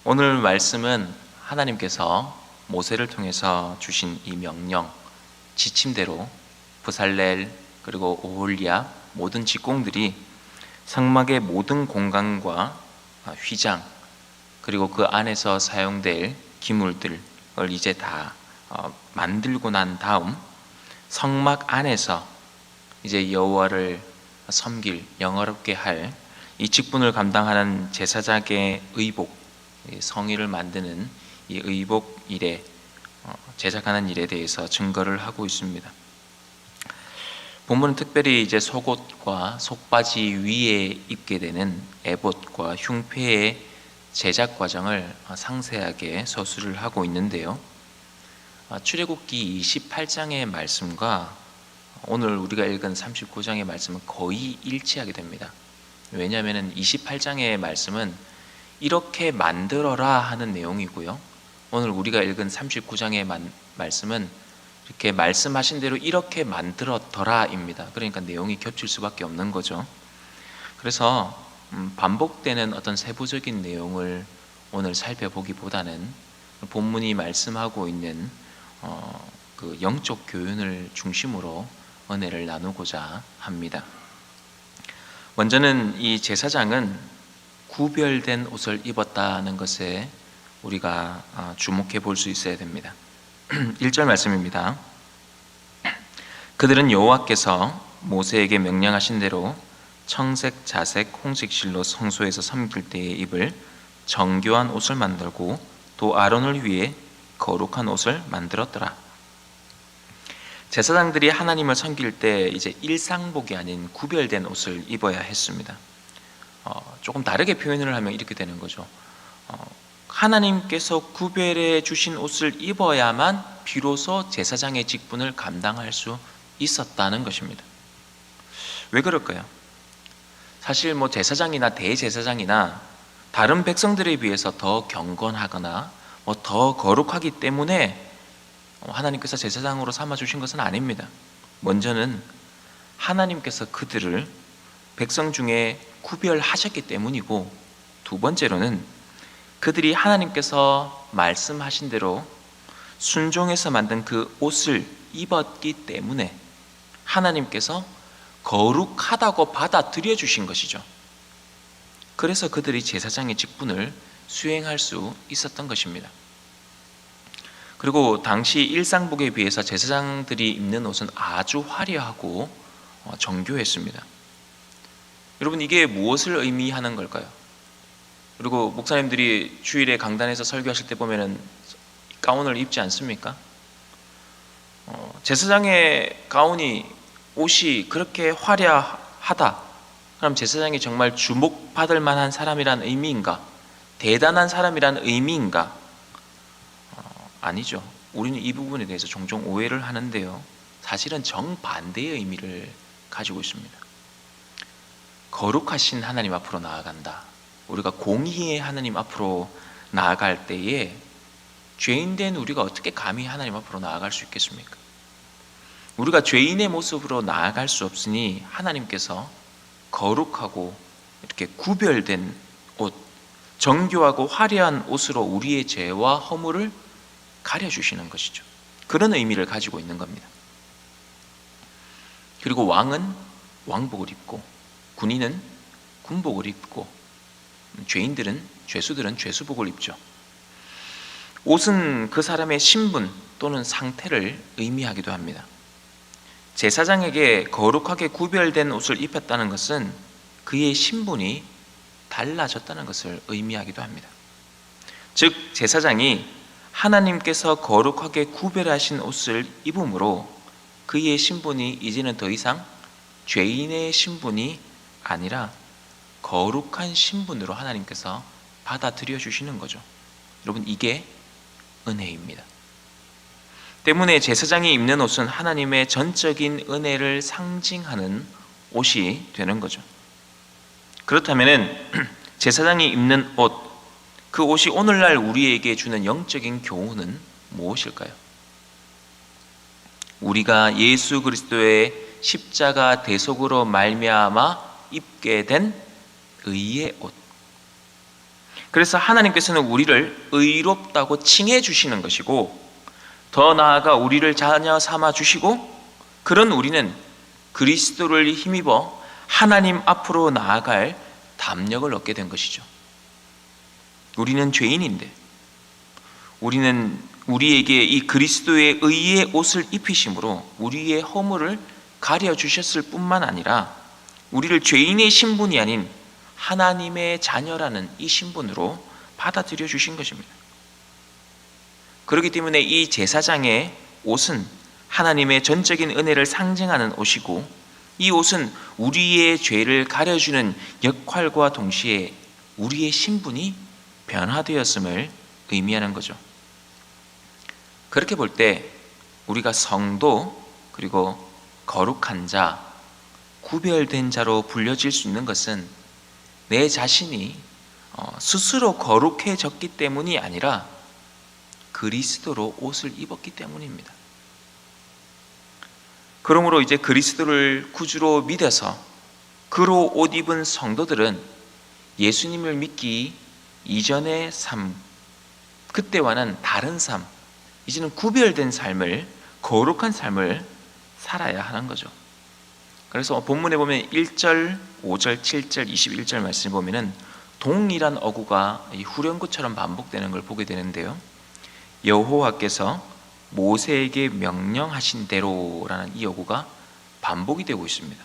오늘 말씀은 하나님께서 모세를 통해서 주신 이 명령, 지침대로 브살렐 그리고 오홀리압 모든 직공들이 성막의 모든 공간과 휘장 그리고 그 안에서 사용될 기물들을 이제 다 만들고 난 다음 성막 안에서 이제 여호와를 섬길 영화롭게 할 이 직분을 감당하는 제사장의 의복, 성의를 만드는 이 의복 일에 제작하는 일에 대해서 증거를 하고 있습니다. 본문은 특별히 이제 속옷과 속바지 위에 입게 되는 에봇과 흉패의 제작 과정을 상세하게 서술을 하고 있는데요. 출애굽기 28장의 말씀과 오늘 우리가 읽은 39장의 말씀은 거의 일치하게 됩니다. 왜냐하면 28장의 말씀은 이렇게 만들어라 하는 내용이고요, 오늘 우리가 읽은 39장의 말씀은 이렇게 말씀하신 대로 이렇게 만들었더라입니다. 그러니까 내용이 겹칠 수밖에 없는 거죠. 그래서 반복되는 어떤 세부적인 내용을 오늘 살펴보기보다는 본문이 말씀하고 있는 그 영적 교훈을 중심으로 은혜를 나누고자 합니다. 먼저는 이 제사장은 구별된 옷을 입었다는 것에 우리가 주목해 볼 수 있어야 됩니다. 1절 말씀입니다. 그들은 여호와께서 모세에게 명령하신 대로 청색, 자색, 홍색 실로 성소에서 섬길 때에 입을 정교한 옷을 만들고 또 아론을 위해 거룩한 옷을 만들었더라. 제사장들이 하나님을 섬길 때 이제 일상복이 아닌 구별된 옷을 입어야 했습니다. 조금 다르게 표현을 하면 이렇게 되는 거죠. 하나님께서 구별해 주신 옷을 입어야만 비로소 제사장의 직분을 감당할 수 있었다는 것입니다. 왜 그럴까요? 사실 제사장이나 대제사장이나 다른 백성들에 비해서 더 경건하거나 더 거룩하기 때문에 하나님께서 제사장으로 삼아주신 것은 아닙니다. 먼저는 하나님께서 그들을 백성 중에 구별하셨기 때문이고, 두 번째로는 그들이 하나님께서 말씀하신 대로 순종해서 만든 그 옷을 입었기 때문에 하나님께서 거룩하다고 받아들여 주신 것이죠. 그래서 그들이 제사장의 직분을 수행할 수 있었던 것입니다. 그리고 당시 일상복에 비해서 제사장들이 입는 옷은 아주 화려하고 정교했습니다. 여러분, 이게 무엇을 의미하는 걸까요? 그리고 목사님들이 주일에 강단에서 설교하실 때 보면은 가운을 입지 않습니까? 제사장의 가운이, 옷이 그렇게 화려하다, 그럼 제사장이 정말 주목받을 만한 사람이란 의미인가? 대단한 사람이란 의미인가? 아니죠. 우리는 이 부분에 대해서 종종 오해를 하는데요, 사실은 정반대의 의미를 가지고 있습니다. 거룩하신 하나님 앞으로 나아간다. 우리가 공의의 하나님 앞으로 나아갈 때에 죄인된 우리가 어떻게 감히 하나님 앞으로 나아갈 수 있겠습니까? 우리가 죄인의 모습으로 나아갈 수 없으니 하나님께서 거룩하고 이렇게 구별된 옷, 정교하고 화려한 옷으로 우리의 죄와 허물을 가려주시는 것이죠. 그런 의미를 가지고 있는 겁니다. 그리고 왕은 왕복을 입고, 군인은 군복을 입고, 죄수들은 죄수복을 입죠. 옷은 그 사람의 신분 또는 상태를 의미하기도 합니다. 제사장에게 거룩하게 구별된 옷을 입혔다는 것은 그의 신분이 달라졌다는 것을 의미하기도 합니다. 즉, 제사장이 하나님께서 거룩하게 구별하신 옷을 입음으로 그의 신분이 이제는 더 이상 죄인의 신분이 아니라 거룩한 신분으로 하나님께서 받아들여 주시는 거죠. 여러분, 이게 은혜입니다. 때문에 제사장이 입는 옷은 하나님의 전적인 은혜를 상징하는 옷이 되는 거죠. 그렇다면 제사장이 입는 옷, 그 옷이 오늘날 우리에게 주는 영적인 교훈은 무엇일까요? 우리가 예수 그리스도의 십자가 대속으로 말미암아 입게 된 의의 옷, 그래서 하나님께서는 우리를 의롭다고 칭해 주시는 것이고, 더 나아가 우리를 자녀 삼아 주시고, 그런 우리는 그리스도를 힘입어 하나님 앞으로 나아갈 담력을 얻게 된 것이죠. 우리는 죄인인데 우리는 우리에게 이 그리스도의 의의 옷을 입히심으로 우리의 허물을 가려주셨을 뿐만 아니라 우리를 죄인의 신분이 아닌 하나님의 자녀라는 이 신분으로 받아들여 주신 것입니다. 그렇기 때문에 이 제사장의 옷은 하나님의 전적인 은혜를 상징하는 옷이고, 이 옷은 우리의 죄를 가려주는 역할과 동시에 우리의 신분이 변화되었음을 의미하는 거죠. 그렇게 볼 때 우리가 성도, 그리고 거룩한 자, 구별된 자로 불려질 수 있는 것은 내 자신이 스스로 거룩해졌기 때문이 아니라 그리스도로 옷을 입었기 때문입니다. 그러므로 이제 그리스도를 구주로 믿어서 그로 옷 입은 성도들은 예수님을 믿기 이전의 삶, 그때와는 다른 삶, 이제는 구별된 삶을, 거룩한 삶을 살아야 하는 거죠. 그래서 본문에 보면 1절, 5절, 7절, 21절 말씀을 보면은 동일한 어구가 후렴구처럼 반복되는 걸 보게 되는데요. 여호와께서 모세에게 명령하신 대로라는 이 어구가 반복이 되고 있습니다.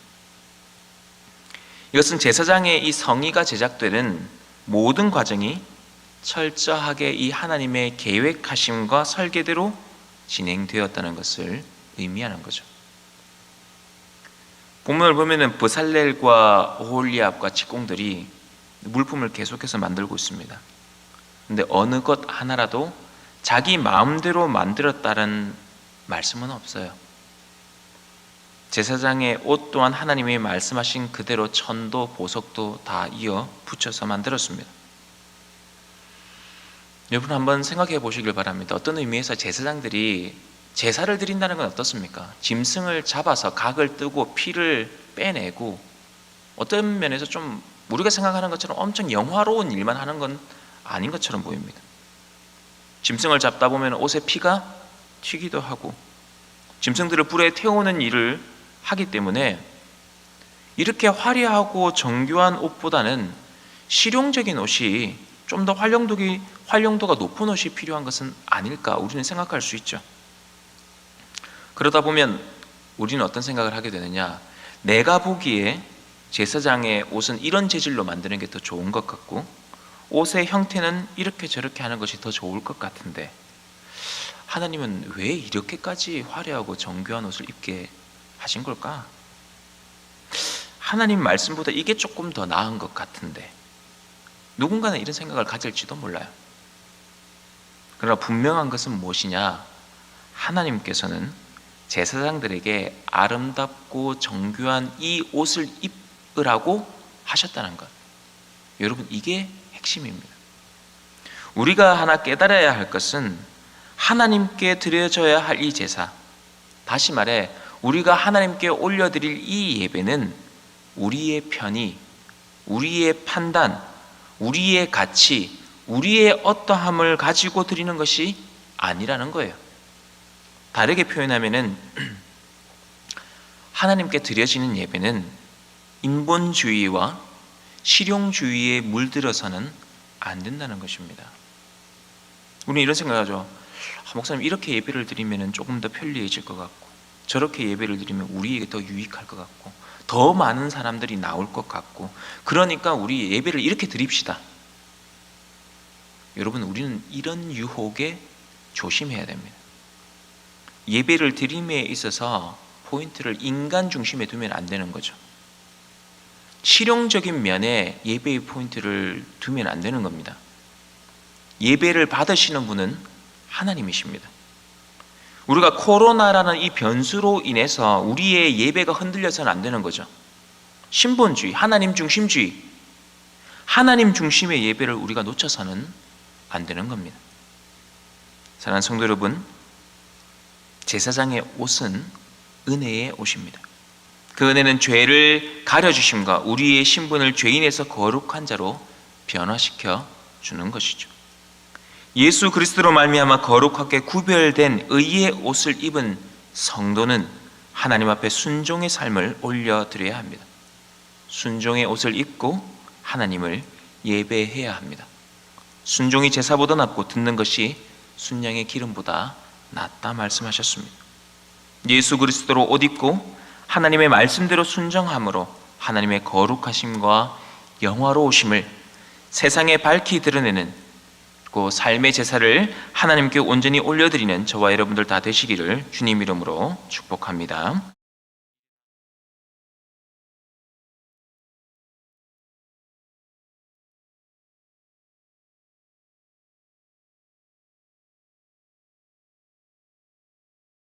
이것은 제사장의 이 성의가 제작되는 모든 과정이 철저하게 이 하나님의 계획하심과 설계대로 진행되었다는 것을 의미하는 거죠. 본문을 보면은 브살렐과 오홀리압과 직공들이 물품을 계속해서 만들고 있습니다. 그런데 어느 것 하나라도 자기 마음대로 만들었다는 말씀은 없어요. 제사장의 옷 또한 하나님이 말씀하신 그대로 천도 보석도 다 이어 붙여서 만들었습니다. 여러분 한번 생각해 보시길 바랍니다. 어떤 의미에서 제사장들이 제사를 드린다는 건 어떻습니까? 짐승을 잡아서 각을 뜨고 피를 빼내고, 어떤 면에서 좀 우리가 생각하는 것처럼 엄청 영화로운 일만 하는 건 아닌 것처럼 보입니다. 짐승을 잡다 보면 옷에 피가 튀기도 하고 짐승들을 불에 태우는 일을 하기 때문에 이렇게 화려하고 정교한 옷보다는 실용적인 옷이 좀 더 활용도가 높은 옷이 필요한 것은 아닐까 우리는 생각할 수 있죠. 그러다 보면 우리는 어떤 생각을 하게 되느냐, 내가 보기에 제사장의 옷은 이런 재질로 만드는 게 더 좋은 것 같고 옷의 형태는 이렇게 저렇게 하는 것이 더 좋을 것 같은데 하나님은 왜 이렇게까지 화려하고 정교한 옷을 입게 하신 걸까? 하나님 말씀보다 이게 조금 더 나은 것 같은데, 누군가는 이런 생각을 가질지도 몰라요. 그러나 분명한 것은 무엇이냐, 하나님께서는 제사장들에게 아름답고 정교한 이 옷을 입으라고 하셨다는 것, 여러분 이게 핵심입니다. 우리가 하나 깨달아야 할 것은 하나님께 드려져야 할 이 제사, 다시 말해 우리가 하나님께 올려드릴 이 예배는 우리의 편의, 우리의 판단, 우리의 가치, 우리의 어떠함을 가지고 드리는 것이 아니라는 거예요. 다르게 표현하면은 하나님께 드려지는 예배는 인본주의와 실용주의에 물들어서는 안 된다는 것입니다. 우리는 이런 생각하죠. 목사님 이렇게 예배를 드리면 조금 더 편리해질 것 같고, 저렇게 예배를 드리면 우리에게 더 유익할 것 같고, 더 많은 사람들이 나올 것 같고, 그러니까 우리 예배를 이렇게 드립시다. 여러분 우리는 이런 유혹에 조심해야 됩니다. 예배를 드림에 있어서 포인트를 인간 중심에 두면 안 되는 거죠. 실용적인 면에 예배의 포인트를 두면 안 되는 겁니다. 예배를 받으시는 분은 하나님이십니다. 우리가 코로나라는 이 변수로 인해서 우리의 예배가 흔들려서는 안 되는 거죠. 신본주의, 하나님 중심주의, 하나님 중심의 예배를 우리가 놓쳐서는 안 되는 겁니다. 사랑하는 성도 여러분, 제사장의 옷은 은혜의 옷입니다. 그 은혜는 죄를 가려주심과 우리의 신분을 죄인에서 거룩한 자로 변화시켜 주는 것이죠. 예수 그리스도로 말미암아 거룩하게 구별된 의의 옷을 입은 성도는 하나님 앞에 순종의 삶을 올려드려야 합니다. 순종의 옷을 입고 하나님을 예배해야 합니다. 순종이 제사보다 낫고 듣는 것이 순양의 기름보다 낫다 말씀하셨습니다. 예수 그리스도로 옷 입고 하나님의 말씀대로 순종함으로 하나님의 거룩하심과 영화로우심을 세상에 밝히 드러내는 그 삶의 제사를 하나님께 온전히 올려드리는 저와 여러분들 다 되시기를 주님 이름으로 축복합니다.